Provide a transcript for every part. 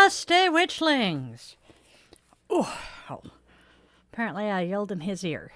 Namaste, Witchlings! Ooh, apparently I yelled in his ear.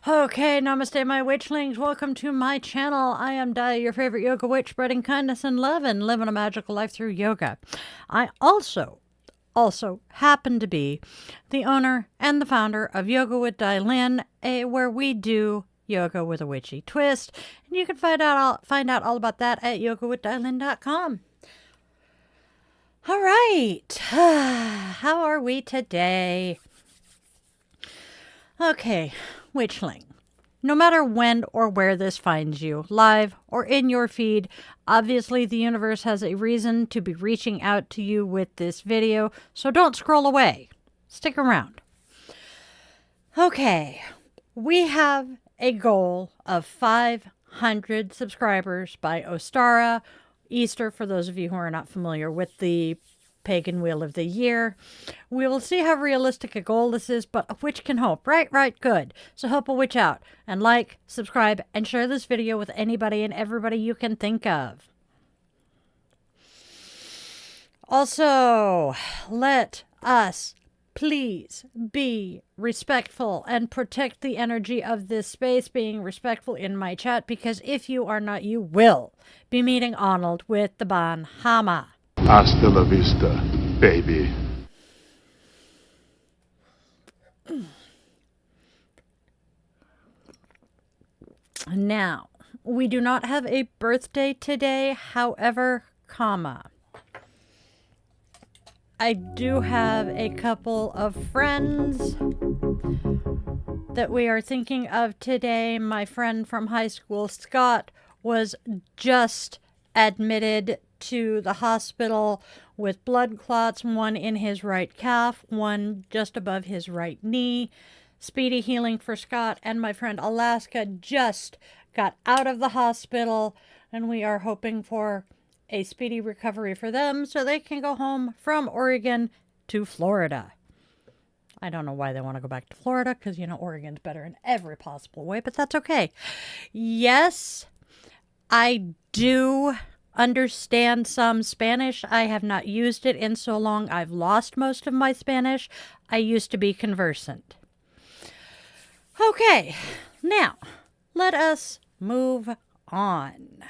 Okay, namaste, my witchlings. Welcome to my channel. I am Daya, your favorite yoga witch, spreading kindness and love and living a magical life through yoga. I also happen to be the owner and the founder of Yoga with Dai Lin, where we do yoga with a witchy twist. And you can find out all about that at yogawithdailin.com. All right. How are we today? Okay, witchling. No matter when or where this finds you, live or in your feed, obviously the universe has a reason to be reaching out to you with this video, so don't scroll away. Stick around. Okay, we have a goal of 500 subscribers by Ostara, Easter, for those of you who are not familiar with the pagan wheel of the year. We will see how realistic a goal this is, but a witch can hope. Right, good. So help a witch out and like, subscribe, and share this video with anybody and everybody you can think of. Also, let us please be respectful and protect the energy of this space, being respectful in my chat, because if you are not, you will be meeting Arnold with the Ban Hama. Hasta la vista, baby. Now, we do not have a birthday today, however, I do have a couple of friends that we are thinking of today. My friend from high school, Scott, was just admitted to the hospital with blood clots, one in his right calf, one just above his right knee. Speedy healing for Scott, and my friend Alaska just got out of the hospital, and we are hoping for a speedy recovery for them so they can go home from Oregon to Florida. I don't know why they want to go back to Florida, because, Oregon's better in every possible way, but that's okay. Yes, I do understand some Spanish. I have not used it in so long. I've lost most of my Spanish. I used to be conversant. Okay, now let us move on.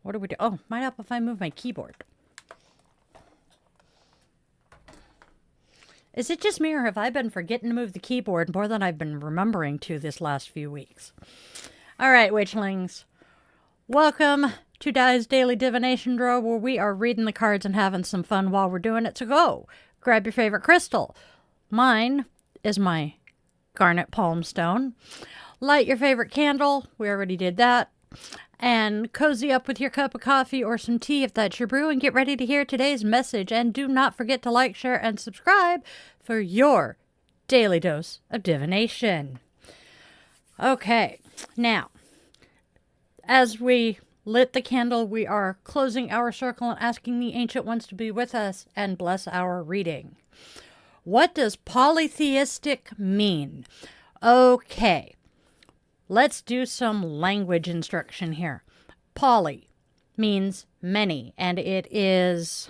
What do we do? Oh, might help if I move my keyboard. Is it just me, or have I been forgetting to move the keyboard more than I've been remembering to this last few weeks? All right, witchlings. Welcome to Dai's Daily Divination Draw, where we are reading the cards and having some fun while we're doing it. So go, grab your favorite crystal. Mine is my garnet palm stone. Light your favorite candle. We already did that. And cozy up with your cup of coffee or some tea if that's your brew, and get ready to hear today's message. And do not forget to like, share, and subscribe for your daily dose of divination. Okay, now, as we lit the candle, we are closing our circle and asking the Ancient Ones to be with us and bless our reading. What does polytheistic mean? Okay, let's do some language instruction here. Poly means many, and it is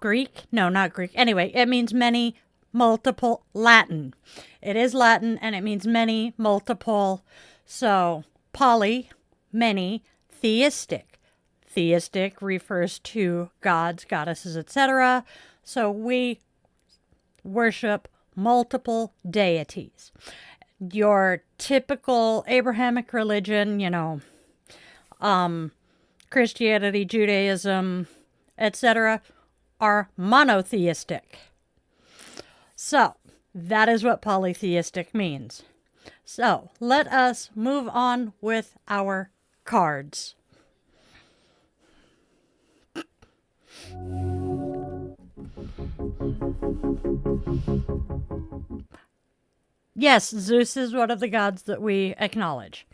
Greek? No, not Greek. Anyway, it means many, multiple, Latin. It is Latin, and it means many, multiple. So, poly, many, theistic. Theistic refers to gods, goddesses, etc. So we worship multiple deities. Your typical Abrahamic religion, Christianity, Judaism, etc., are monotheistic. So that is what polytheistic means. So let us move on with our cards. Yes, Zeus is one of the gods that we acknowledge.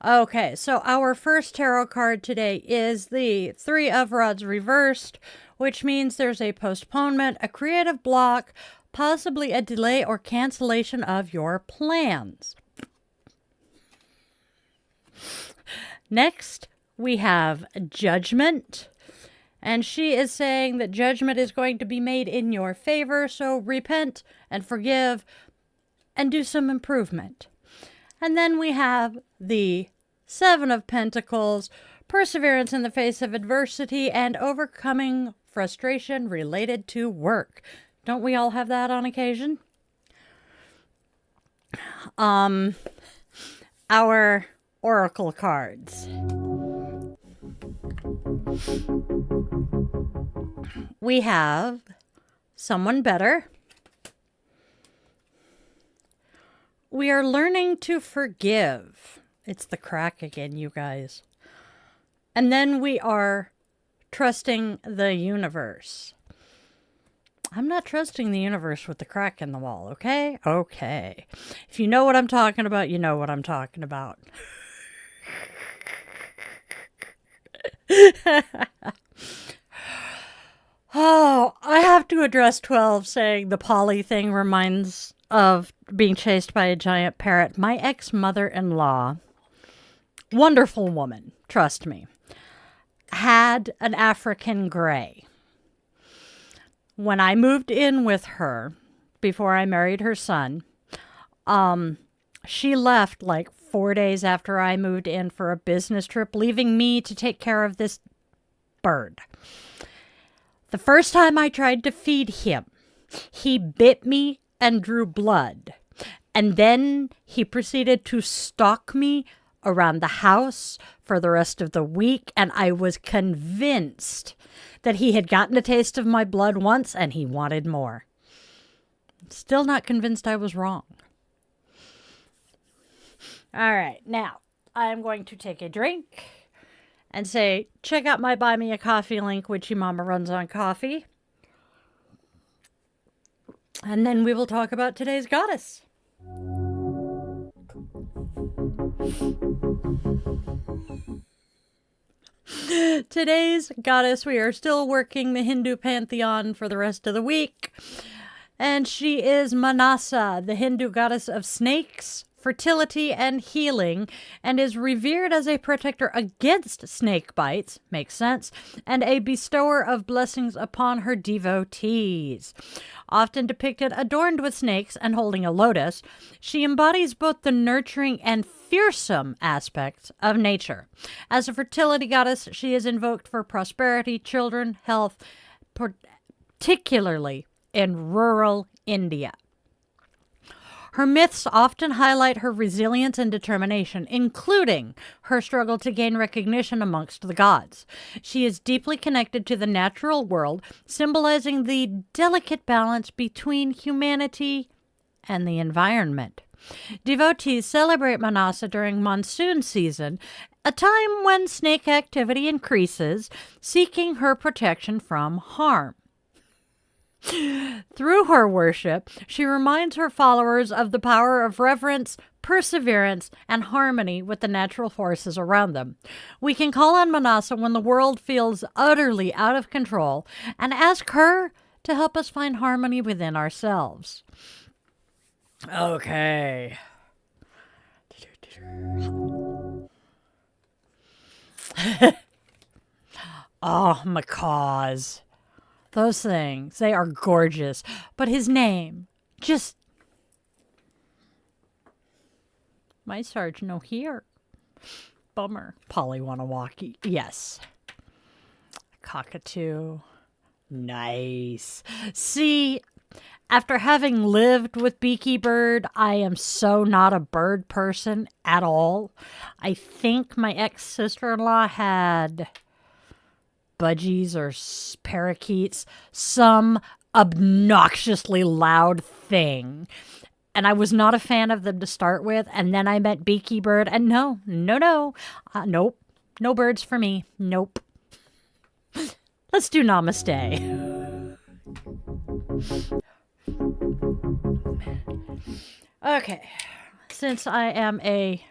Okay, so our first tarot card today is the Three of Rods reversed, which means there's a postponement, a creative block, possibly a delay or cancellation of your plans. Next, We have judgment. And she is saying that judgment is going to be made in your favor. So repent and forgive and do some improvement. And then we have the Seven of Pentacles, perseverance in the face of adversity and overcoming frustration related to work. Don't we all have that on occasion? Our oracle cards. We have someone better. We are learning to forgive. It's the crack again, you guys. And then we are trusting the universe. I'm not trusting the universe with the crack in the wall, okay? Okay. If you know what I'm talking about, you know what I'm talking about. Oh, I have to address 12 saying the Polly thing reminds of being chased by a giant parrot. My ex-mother-in-law, wonderful woman, trust me, had an African gray. When I moved in with her, before I married her son, she left like 4 days after I moved in for a business trip, leaving me to take care of this bird. The first time I tried to feed him, he bit me and drew blood. And then he proceeded to stalk me around the house for the rest of the week, and I was convinced that he had gotten a taste of my blood once and he wanted more. Still not convinced I was wrong. All right, now I'm going to take a drink and say, check out my Buy Me a Coffee link, Witchy Mama runs on coffee. And then we will talk about today's goddess. Today's goddess, we are still working the Hindu pantheon for the rest of the week. And she is Manasa, the Hindu goddess of snakes, fertility, and healing, and is revered as a protector against snake bites, makes sense, and a bestower of blessings upon her devotees. Often depicted adorned with snakes and holding a lotus, she embodies both the nurturing and fearsome aspects of nature. As a fertility goddess, she is invoked for prosperity, children, health, particularly in rural India. Her myths often highlight her resilience and determination, including her struggle to gain recognition amongst the gods. She is deeply connected to the natural world, symbolizing the delicate balance between humanity and the environment. Devotees celebrate Manasa during monsoon season, a time when snake activity increases, seeking her protection from harm. Through her worship, she reminds her followers of the power of reverence, perseverance, and harmony with the natural forces around them. We can call on Manasa when the world feels utterly out of control and ask her to help us find harmony within ourselves. Okay. Oh, macaws. Those things, they are gorgeous. But his name, just... My Sarge no here. Bummer. Polly-wanna-walkie. Yes. Cockatoo. Nice. See, after having lived with Beaky Bird, I am so not a bird person at all. I think my ex-sister-in-law had budgies or parakeets, some obnoxiously loud thing. And I was not a fan of them to start with. And then I met Beaky Bird. And nope. No birds for me. Nope. Let's do Namaste. Okay. Since I am a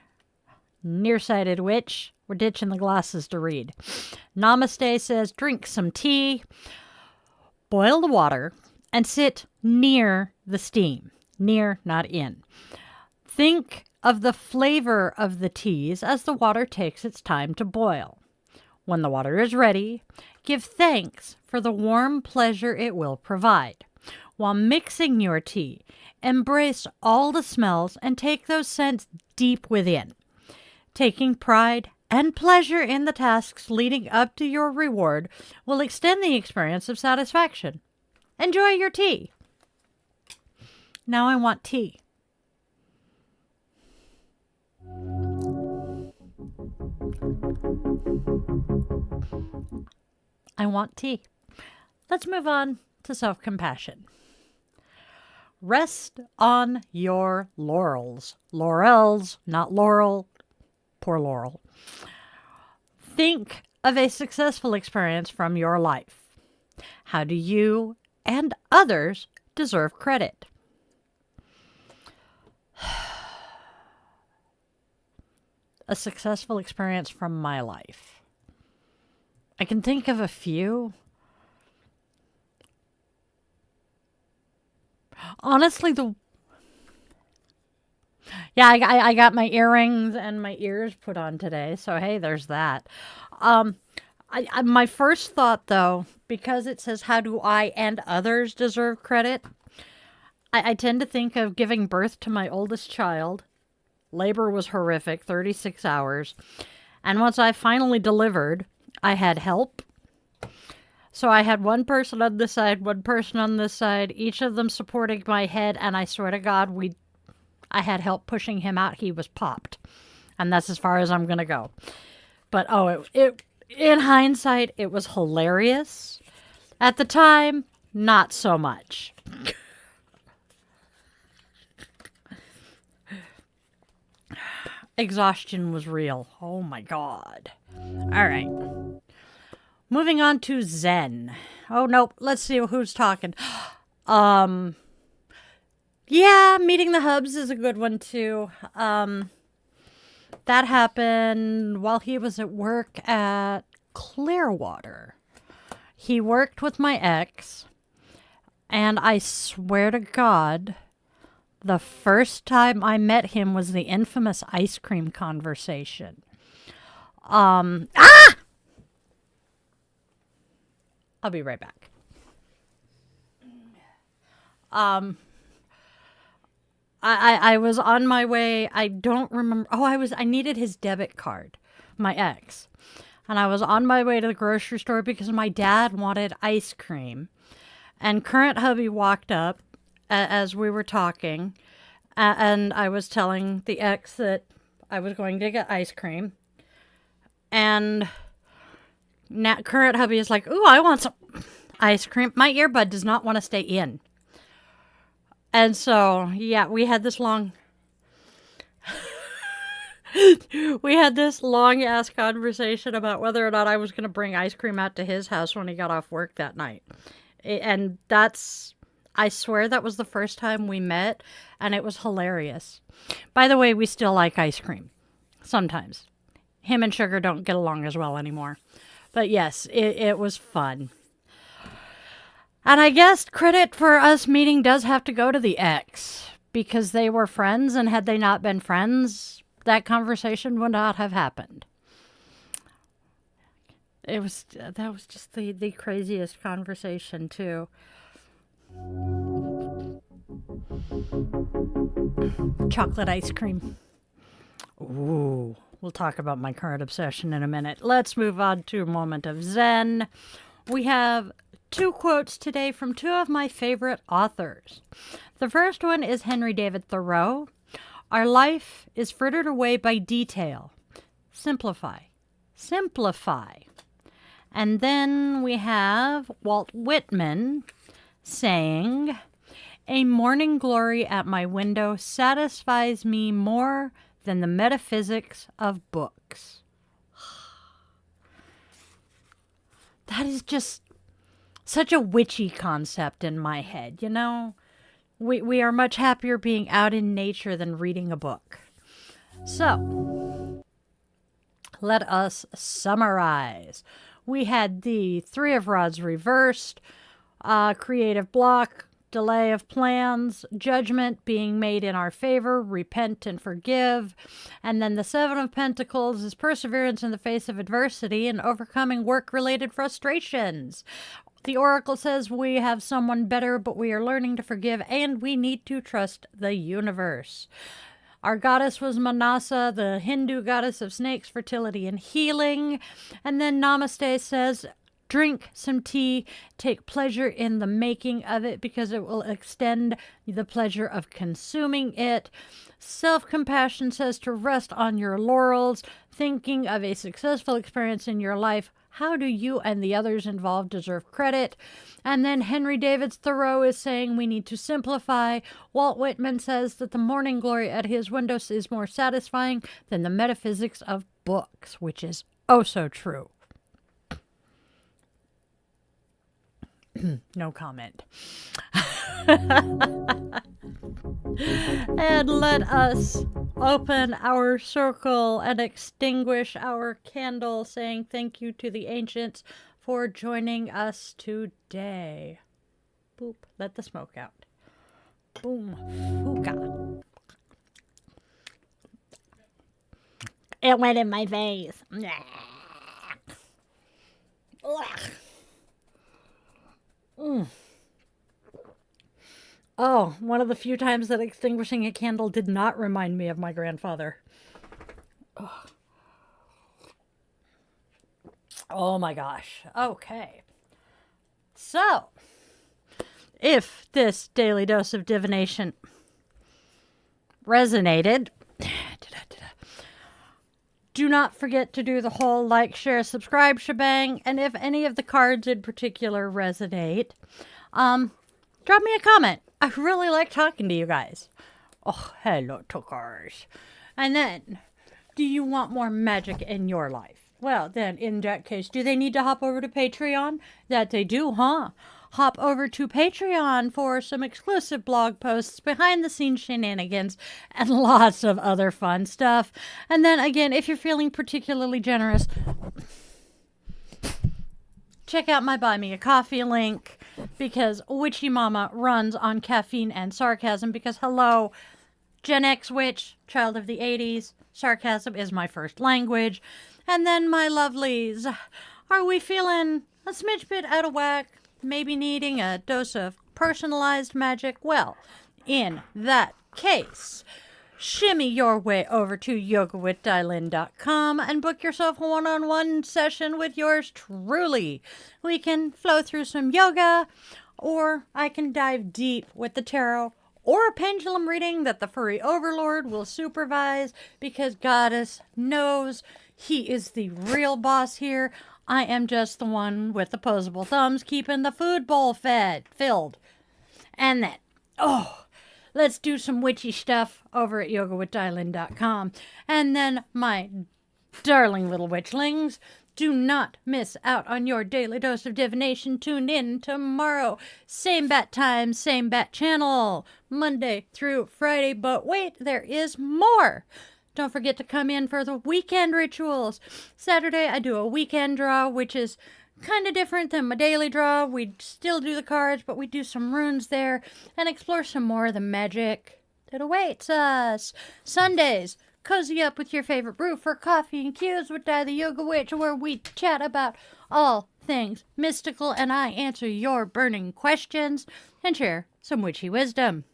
nearsighted witch, we're ditching the glasses to read. Namaste says, drink some tea, boil the water, and sit near the steam. Near, not in. Think of the flavor of the teas as the water takes its time to boil. When the water is ready, give thanks for the warm pleasure it will provide. While mixing your tea, embrace all the smells and take those scents deep within. Taking pride and pleasure in the tasks leading up to your reward will extend the experience of satisfaction. Enjoy your tea. Now I want tea. I want tea. Let's move on to self-compassion. Rest on your laurels. Laurels, not Laurel. Poor Laurel. Think of a successful experience from your life. How do you and others deserve credit? A successful experience from my life. I can think of a few. Honestly, I got my earrings and my ears put on today, so hey, there's that. My first thought, though, because it says, how do I and others deserve credit? I tend to think of giving birth to my oldest child. Labor was horrific, 36 hours. And once I finally delivered, I had help. So I had one person on this side, one person on this side, each of them supporting my head, and I swear to God, I had help pushing him out. He was popped. And that's as far as I'm going to go. But in hindsight, it was hilarious. At the time, not so much. Exhaustion was real. Oh my God. All right. Moving on to Zen. Oh, nope. Let's see who's talking. Yeah, meeting the hubs is a good one too. That happened while he was at work at Clearwater. He worked with my ex, and I swear to God, the first time I met him was the infamous ice cream conversation. I'll be right back. I was on my way. I don't remember. I needed his debit card, my ex. And I was on my way to the grocery store because my dad wanted ice cream. And current hubby walked up as we were talking. And I was telling the ex that I was going to get ice cream. And now current hubby is like, ooh, I want some ice cream. My earbud does not want to stay in. And so, yeah, we had this long ass conversation about whether or not I was going to bring ice cream out to his house when he got off work that night. And I swear that was the first time we met, and it was hilarious. By the way, we still like ice cream. Sometimes. Him and Sugar don't get along as well anymore. But yes, it was fun. And I guess credit for us meeting does have to go to the ex, because they were friends, and had they not been friends, that conversation would not have happened. That was just the craziest conversation, too. Chocolate ice cream. Ooh, we'll talk about my current obsession in a minute. Let's move on to Moment of Zen. We have 2 quotes today from 2 of my favorite authors. The first one is Henry David Thoreau. Our life is frittered away by detail. Simplify. Simplify. And then we have Walt Whitman saying, a morning glory at my window satisfies me more than the metaphysics of books. That is just such a witchy concept in my head, you know? We are much happier being out in nature than reading a book. So, let us summarize. We had the 3 of Rods reversed, creative block, delay of plans, judgment being made in our favor, repent and forgive. And then the Seven of Pentacles is perseverance in the face of adversity and overcoming work-related frustrations. The Oracle says we have someone better, but we are learning to forgive, and we need to trust the universe. Our goddess was Manasa, the Hindu goddess of snakes, fertility, and healing. And then Namaste says, drink some tea, take pleasure in the making of it because it will extend the pleasure of consuming it. Self-compassion says to rest on your laurels, thinking of a successful experience in your life. How do you and the others involved deserve credit? And then Henry David Thoreau is saying we need to simplify. Walt Whitman says that the morning glory at his windows is more satisfying than the metaphysics of books, which is oh so true. No comment. And let us open our circle and extinguish our candle, saying thank you to the ancients for joining us today. Boop. Let the smoke out. Boom. Hookah. It went in my face. Oh, one of the few times that extinguishing a candle did not remind me of my grandfather. Ugh. Oh my gosh. Okay. So, if this daily dose of divination resonated, do not forget to do the whole like, share, subscribe shebang. And if any of the cards in particular resonate, drop me a comment. I really like talking to you guys. Oh, hello, Tokars. And then, do you want more magic in your life? Well, then, in that case, do they need to hop over to Patreon? That they do, huh? Hop over to Patreon for some exclusive blog posts, behind-the-scenes shenanigans, and lots of other fun stuff. And then, again, if you're feeling particularly generous, check out my Buy Me a Coffee link, because Witchy Mama runs on caffeine and sarcasm, because, hello, Gen X witch, child of the 80s, sarcasm is my first language. And then, my lovelies, are we feeling a smidge bit out of whack? Maybe needing a dose of personalized magic? Well, in that case, shimmy your way over to yogawithdylin.com and book yourself a one-on-one session with yours truly. We can flow through some yoga, or I can dive deep with the tarot, or a pendulum reading that the furry overlord will supervise, because Goddess knows he is the real boss here. I am just the one with the opposable thumbs keeping the food bowl filled. And then, let's do some witchy stuff over at yogawithdylin.com. And then, my darling little witchlings, do not miss out on your daily dose of divination. Tune in tomorrow. Same bat time, same bat channel. Monday through Friday. But wait, there is more. Don't forget to come in for the weekend rituals. Saturday, I do a weekend draw, which is kind of different than my daily draw. We still do the cards, but we do some runes there and explore some more of the magic that awaits us. Sundays, cozy up with your favorite brew for coffee and cues with Di the Yoga Witch, where we chat about all things mystical and I answer your burning questions and share some witchy wisdom.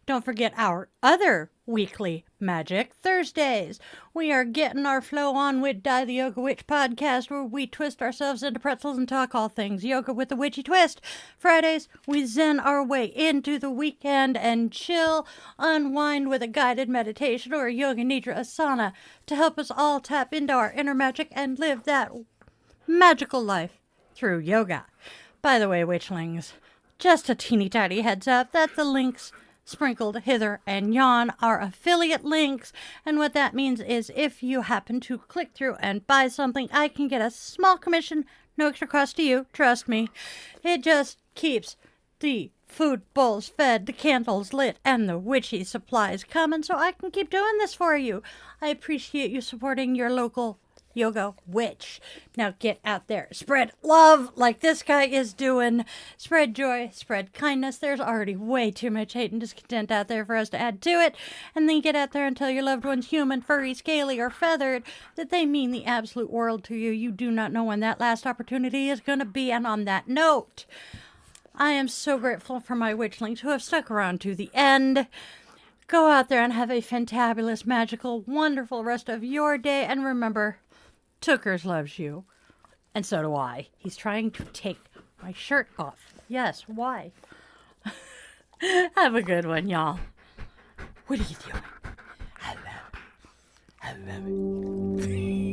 Don't forget our other weekly Magic Thursdays. We are getting our flow on with Di the Yoga Witch podcast, where we twist ourselves into pretzels and talk all things yoga with a witchy twist. Fridays, we zen our way into the weekend and chill, unwind with a guided meditation or a yoga nidra asana to help us all tap into our inner magic and live that magical life through yoga. By the way, witchlings, just a teeny tiny heads up that the links sprinkled hither and yon are affiliate links, and what that means is if you happen to click through and buy something, I can get a small commission, no extra cost to you, trust me. It just keeps the food bowls fed, the candles lit, and the witchy supplies coming, so I can keep doing this for you. I appreciate you supporting your local you'll go, witch. Now get out there. Spread love like this guy is doing. Spread joy, spread kindness. There's already way too much hate and discontent out there for us to add to it. And then get out there and tell your loved ones, human, furry, scaly, or feathered, that they mean the absolute world to you. You do not know when that last opportunity is going to be. And on that note, I am so grateful for my witchlings who have stuck around to the end. Go out there and have a fantabulous, magical, wonderful rest of your day. And remember, Tookers loves you. And so do I. He's trying to take my shirt off. Yes, why? Have a good one, y'all. What are you doing? I love it.